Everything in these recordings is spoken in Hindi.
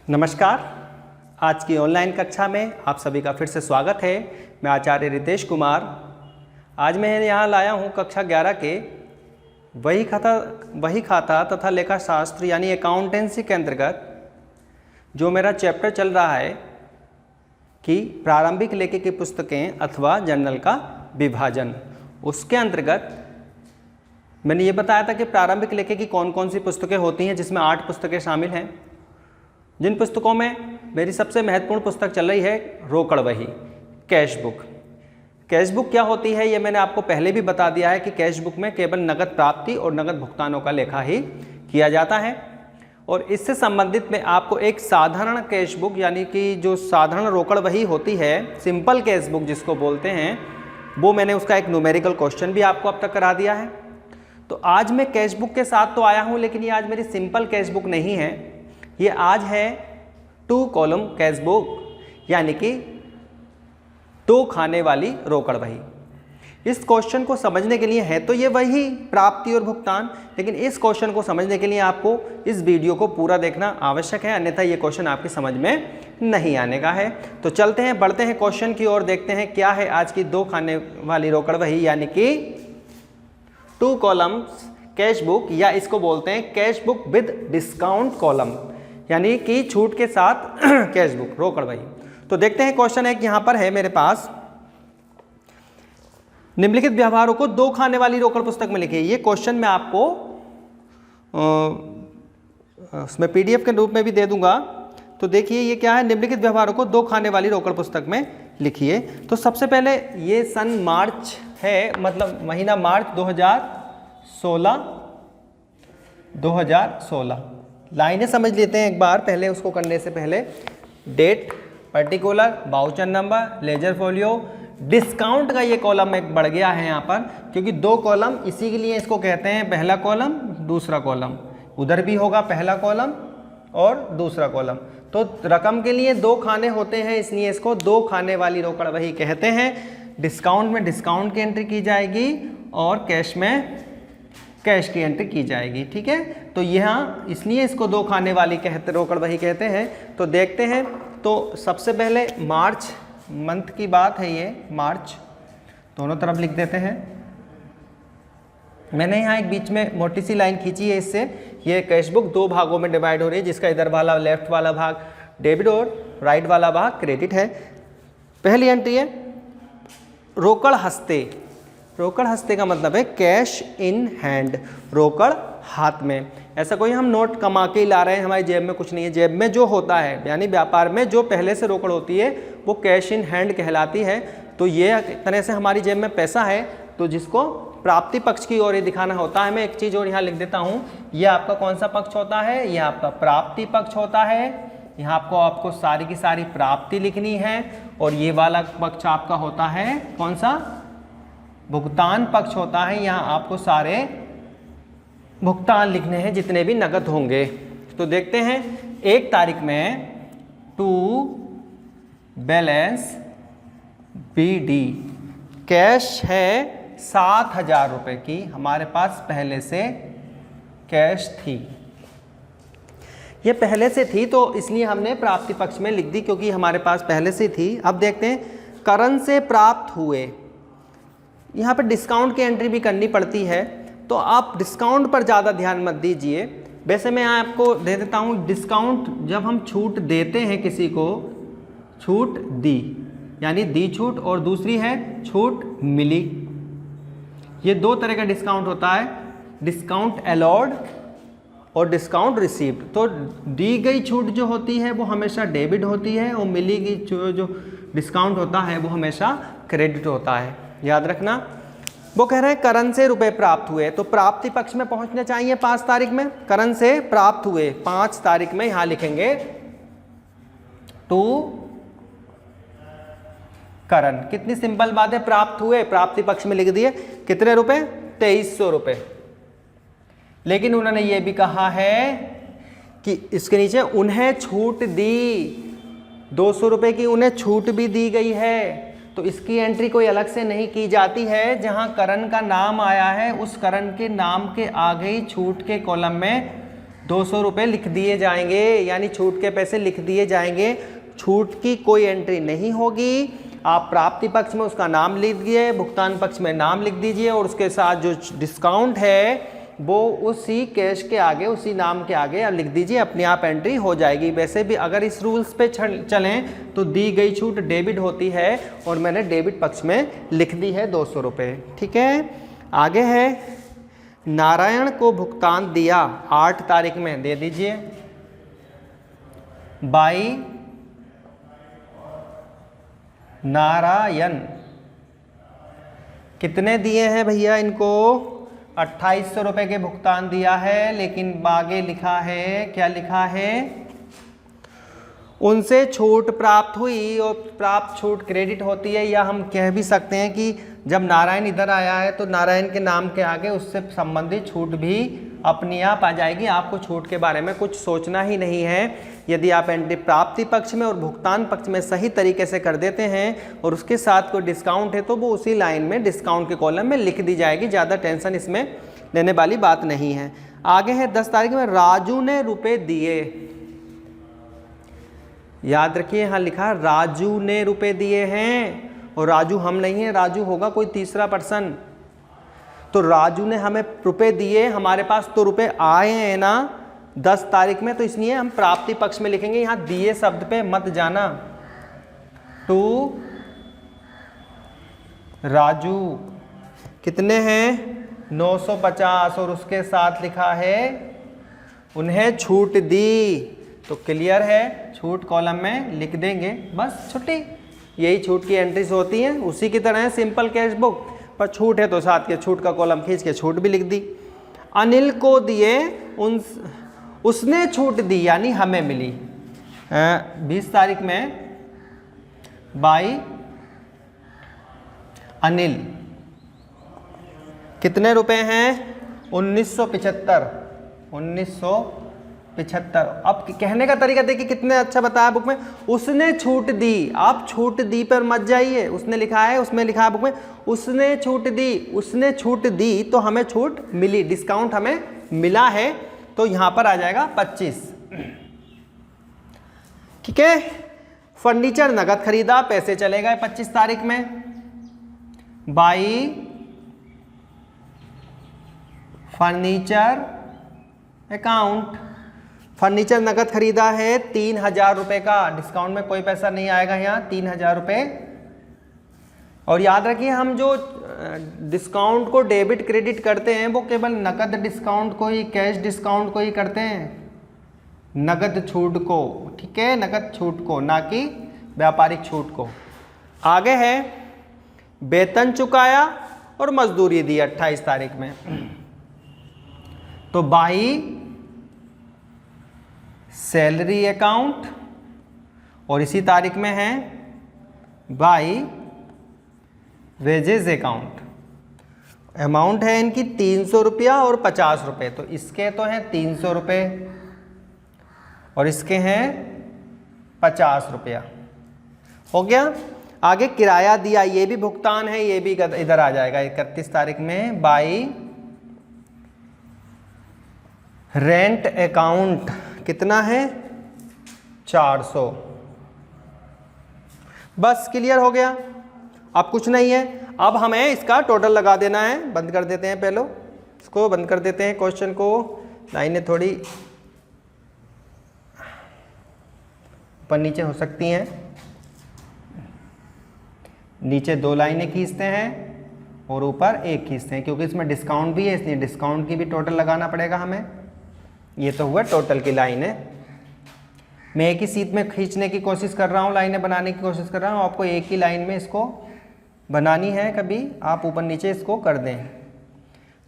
नमस्कार। आज की ऑनलाइन कक्षा में आप सभी का फिर से स्वागत है। मैं आचार्य रितेश कुमार। आज मैं यहाँ लाया हूँ कक्षा 11 के वही खाता तथा लेखा शास्त्र यानी अकाउंटेंसी के अंतर्गत जो मेरा चैप्टर चल रहा है कि प्रारंभिक लेखे की पुस्तकें अथवा जर्नल का विभाजन। उसके अंतर्गत मैंने ये बताया था कि प्रारंभिक लेखे की कौन कौन सी पुस्तकें होती हैं, जिसमें 8 पुस्तकें शामिल हैं। जिन पुस्तकों में मेरी सबसे महत्वपूर्ण पुस्तक चल रही है रोकड़ बही, कैश बुक। कैश बुक क्या होती है ये मैंने आपको पहले भी बता दिया है कि कैश बुक में केवल नगद प्राप्ति और नगद भुगतानों का लेखा ही किया जाता है। और इससे संबंधित में आपको एक साधारण कैश बुक यानी कि जो साधारण रोकड़ बही होती है, सिंपल कैश बुक जिसको बोलते हैं, वो मैंने उसका एक न्यूमेरिकल क्वेश्चन भी आपको अब तक करा दिया है। तो आज मैं कैश बुक के साथ तो आया हूँ, लेकिन ये आज मेरी सिंपल कैश बुक नहीं है, ये आज है 2 कॉलम कैश बुक यानी कि 2 खाने वाली रोकड़ बही। इस क्वेश्चन को समझने के लिए है तो ये वही प्राप्ति और भुगतान, लेकिन इस क्वेश्चन को समझने के लिए आपको इस वीडियो को पूरा देखना आवश्यक है, अन्यथा ये क्वेश्चन आपकी समझ में नहीं आने का है। तो चलते हैं, बढ़ते हैं क्वेश्चन की ओर, देखते हैं क्या है आज की 2 खाने वाली रोकड़ बही यानी कि 2 कॉलम्स कैश बुक, या इसको बोलते हैं cash book with discount column यानी कि छूट के साथ कैश बुक रोकड़ बही। तो देखते हैं क्वेश्चन एक यहाँ पर है मेरे पास, निम्नलिखित व्यवहारों को 2 खाने वाली रोकड़ पुस्तक में लिखिए। ये क्वेश्चन मैं आपको उसमें पीडीएफ के रूप में भी दे दूंगा। तो देखिए ये क्या है, निम्नलिखित व्यवहारों को 2 खाने वाली रोकड़ पुस्तक में लिखिए। तो सबसे पहले ये सन मार्च है, मतलब महीना मार्च 2016 लाइनें समझ लेते हैं एक बार पहले। उसको करने से पहले date, particular, voucher number, ledger folio, discount का ये कॉलम एक बढ़ गया है यहाँ पर, क्योंकि 2 कॉलम इसी के लिए इसको कहते हैं पहला कॉलम दूसरा कॉलम। उधर भी होगा पहला कॉलम और दूसरा कॉलम। तो रकम के लिए 2 खाने होते हैं, इसलिए इसको 2 खाने वाली रोकड़ बही कहते हैं। डिस्काउंट में डिस्काउंट की एंट्री की जाएगी और कैश में कैश की एंट्री की जाएगी। ठीक है, तो यहाँ इसलिए इसको 2 खाने वाली रोकड़ बही कहते हैं। तो देखते हैं, तो सबसे पहले मार्च मंथ की बात है, ये मार्च दोनों तरफ लिख देते हैं। मैंने यहाँ एक बीच में मोटी सी लाइन खींची है, इससे ये कैश बुक 2 भागों में डिवाइड हो रही है, जिसका इधर वाला लेफ्ट वाला भाग डेबिट और राइट वाला भाग क्रेडिट है। पहली एंट्री है रोकड़ हस्ते। रोकड़ हस्ते का मतलब है कैश इन हैंड, रोकड़ हाथ में। ऐसा कोई हम नोट कमा के ही ला रहे हैं, हमारी जेब में कुछ नहीं है। जेब में जो होता है यानी व्यापार में जो पहले से रोकड़ होती है वो कैश इन हैंड कहलाती है। तो ये एक तरह से हमारी जेब में पैसा है, तो जिसको प्राप्ति पक्ष की ओर ये दिखाना होता है। मैं एक चीज़ और यहाँ लिख देता हूँ, ये आपका कौन सा पक्ष होता है, ये आपका प्राप्ति पक्ष होता है। यहाँ आपको सारी की सारी प्राप्ति लिखनी है, और ये वाला पक्ष आपका होता है कौन सा, भुगतान पक्ष होता है। यहाँ आपको सारे भुगतान लिखने हैं जितने भी नगद होंगे। तो देखते हैं 1 तारीख में टू बैलेंस BD कैश है 7,000 रुपये की, हमारे पास पहले से कैश थी। ये पहले से थी तो इसलिए हमने प्राप्ति पक्ष में लिख दी, क्योंकि हमारे पास पहले से थी। अब देखते हैं करण से प्राप्त हुए। यहाँ पर डिस्काउंट की एंट्री भी करनी पड़ती है, तो आप डिस्काउंट पर ज़्यादा ध्यान मत दीजिए। वैसे मैं आपको दे देता हूँ, डिस्काउंट जब हम छूट देते हैं किसी को, छूट दी यानी दी छूट, और दूसरी है छूट मिली। ये 2 तरह का डिस्काउंट होता है, डिस्काउंट अलॉर्ड और डिस्काउंट रिसीव्ड। तो दी गई छूट जो होती है वो हमेशा डेबिट होती है, और मिली गई जो डिस्काउंट होता है वो हमेशा क्रेडिट होता है, याद रखना। वो कह रहे हैं करण से रुपए प्राप्त हुए, तो प्राप्ति पक्ष में पहुंचने चाहिए 5 तारीख में। करण से प्राप्त हुए 5 तारीख में, यहां लिखेंगे टू करण। कितनी सिंपल बात है, प्राप्त हुए प्राप्ति पक्ष में लिख दिए। कितने रुपए, 2300 रुपए। लेकिन उन्होंने ये भी कहा है कि इसके नीचे उन्हें छूट दी, 200 रुपए की उन्हें छूट भी दी गई है। तो इसकी एंट्री कोई अलग से नहीं की जाती है। जहां करण का नाम आया है उस करण के नाम के आगे ही छूट के कॉलम में 200 रुपये लिख दिए जाएंगे, यानी छूट के पैसे लिख दिए जाएंगे। छूट की कोई एंट्री नहीं होगी। आप प्राप्ति पक्ष में उसका नाम लिख दीजिए, भुगतान पक्ष में नाम लिख दीजिए, और उसके साथ जो डिस्काउंट है वो उसी कैश के आगे, उसी नाम के आगे लिख दीजिए, अपने आप एंट्री हो जाएगी। वैसे भी अगर इस रूल्स पे चलें तो दी गई छूट डेबिट होती है, और मैंने डेबिट पक्ष में लिख दी है 200 रुपये। ठीक है, आगे है नारायण को भुगतान दिया 8 तारीख में, दे दीजिए। बाई नारायण कितने दिए हैं भैया इनको? 2800 रुपये के भुगतान दिया है, लेकिन आगे लिखा है, क्या लिखा है? उनसे छूट प्राप्त हुई, और प्राप्त छूट क्रेडिट होती है, या हम कह भी सकते हैं कि जब नारायण इधर आया है तो नारायण के नाम के आगे उससे संबंधित छूट भी अपने आप आ जाएगी। आपको छूट के बारे में कुछ सोचना ही नहीं है। यदि आप एंट्री प्राप्ति पक्ष में और भुगतान पक्ष में सही तरीके से कर देते हैं और उसके साथ कोई डिस्काउंट है तो वो उसी लाइन में डिस्काउंट के कॉलम में लिख दी जाएगी। ज़्यादा टेंशन इसमें लेने वाली बात नहीं है। आगे है 10 तारीख में राजू ने रुपए दिए। याद रखिए यहाँ लिखा राजू ने रुपए दिए हैं, और राजू हम नहीं है, राजू होगा कोई तीसरा पर्सन। तो राजू ने हमें रुपए दिए, हमारे पास तो रुपए आए हैं ना 10 तारीख में, तो इसलिए हम प्राप्ति पक्ष में लिखेंगे। यहाँ दिए शब्द पे मत जाना। टू राजू कितने हैं? 950, और उसके साथ लिखा है उन्हें छूट दी। तो क्लियर है, छूट कॉलम में लिख देंगे, बस छुट्टी। यही छूट की एंट्रीज होती हैं, उसी की तरह है सिंपल कैश बुक, पर छूट है तो साथ के छूट का कॉलम खींच के छूट भी लिख दी। अनिल को दिए, उसने छूट दी, यानी हमें मिली 20 तारीख में बाई अनिल। कितने रुपए हैं? 1975। 1975। अब कहने का तरीका देखिए कितने अच्छा बताया बुक में। उसने छूट दी, आप छूट दी पर मत जाइए। उसने लिखा है, उसमें लिखा है बुक में उसने छूट दी। उसने छूट दी तो हमें छूट मिली, डिस्काउंट हमें मिला है, तो यहां पर आ जाएगा 25। ठीक है, फर्नीचर नगद खरीदा, पैसे चले गए 25 तारीख में। By furniture account. फर्नीचर नगद खरीदा है 3000 रुपये का, डिस्काउंट में कोई पैसा नहीं आएगा यहाँ, 3000 रुपये। और याद रखिए हम जो डिस्काउंट को डेबिट क्रेडिट करते हैं वो केवल नकद डिस्काउंट को ही, कैश डिस्काउंट को ही करते हैं, नगद छूट को। ठीक है, नगद छूट को, ना कि व्यापारिक छूट को। आगे है वेतन चुकाया और मजदूरी दी 28 तारीख में, तो बाई सैलरी अकाउंट, और इसी तारीख में है बाई वेजेस अकाउंट। अमाउंट है इनकी 300 रुपया और 50 रुपये, तो इसके तो हैं 300 रुपये और इसके हैं 50 रुपया। हो गया। आगे किराया दिया, ये भी भुगतान है, ये भी इधर आ जाएगा 31 तारीख में बाई रेंट अकाउंट। कितना है? 400। बस क्लियर हो गया, अब कुछ नहीं है। अब हमें इसका टोटल लगा देना है। बंद कर देते हैं, पहले इसको बंद कर देते हैं, क्वेश्चन को। लाइनें थोड़ी ऊपर नीचे हो सकती हैं, नीचे 2 लाइनें खींचते हैं और ऊपर 1 खींचते हैं, क्योंकि इसमें डिस्काउंट भी है, इसलिए डिस्काउंट की भी टोटल लगाना पड़ेगा हमें। ये तो हुआ टोटल की लाइन है। मैं एक ही सीट में खींचने की कोशिश कर रहा हूँ, लाइनें बनाने की कोशिश कर रहा हूँ। आपको एक ही लाइन में इसको बनानी है, कभी आप ऊपर नीचे इसको कर दें।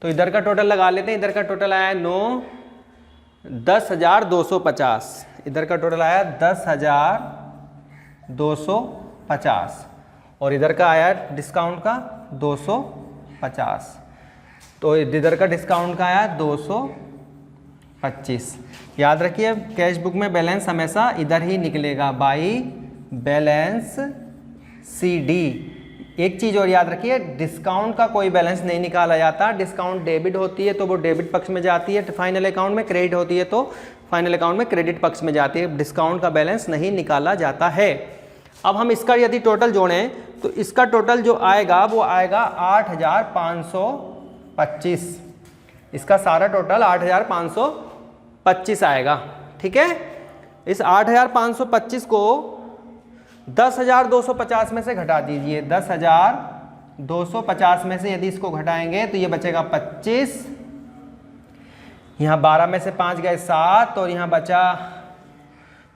तो इधर का टोटल लगा लेते हैं। इधर का टोटल आया 10,250। इधर का टोटल आया 10,250 और इधर का आया डिस्काउंट का 250। तो इधर का डिस्काउंट का आया 225। याद रखिए कैश बुक में बैलेंस हमेशा इधर ही निकलेगा, बाई बैलेंस CD। एक चीज़ और याद रखिए, डिस्काउंट का कोई बैलेंस नहीं निकाला जाता। डिस्काउंट डेबिट होती है तो वो डेबिट पक्ष में जाती है फाइनल अकाउंट में, क्रेडिट होती है तो फाइनल अकाउंट में क्रेडिट पक्ष में जाती है। डिस्काउंट का बैलेंस नहीं निकाला जाता है। अब हम इसका यदि टोटल जोड़ें तो इसका टोटल जो आएगा वो आएगा 8,525। इसका सारा टोटल 8,525 आएगा। ठीक है, इस 8,525 को 10,250 में से घटा दीजिए। 10,250 में से यदि इसको घटाएंगे तो ये बचेगा 25, यहाँ 12 में से 5 गए 7 और यहाँ बचा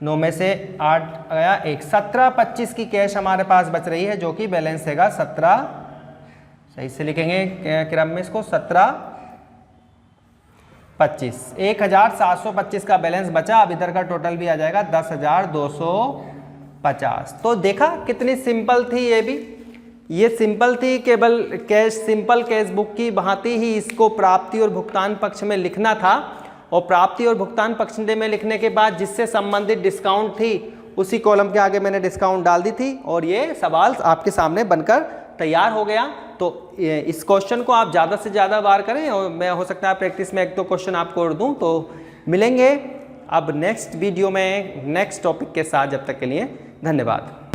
9 में से 8 गया 1। 17,25 की कैश हमारे पास बच रही है, जो कि बैलेंस हैगा 17, सही से लिखेंगे क्रम में इसको, 17,25। 1,725 का बैलेंस बचा। अब इधर का टोटल भी आ जाएगा 10,250। तो देखा कितनी सिंपल थी ये भी, ये सिंपल थी, केवल कैश, सिंपल कैश बुक की भांति ही इसको प्राप्ति और भुगतान पक्ष में लिखना था। और प्राप्ति और भुगतान पक्ष में लिखने के बाद जिससे संबंधित डिस्काउंट थी उसी कॉलम के आगे मैंने डिस्काउंट डाल दी थी और ये सवाल आपके सामने बनकर तैयार हो गया। तो इस क्वेश्चन को आप ज़्यादा से ज़्यादा बार करें और मैं हो सकता है प्रैक्टिस में 1-2 क्वेश्चन आपको और दूँ। तो मिलेंगे अब नेक्स्ट वीडियो में नेक्स्ट टॉपिक के साथ। जब तक के लिए धन्यवाद।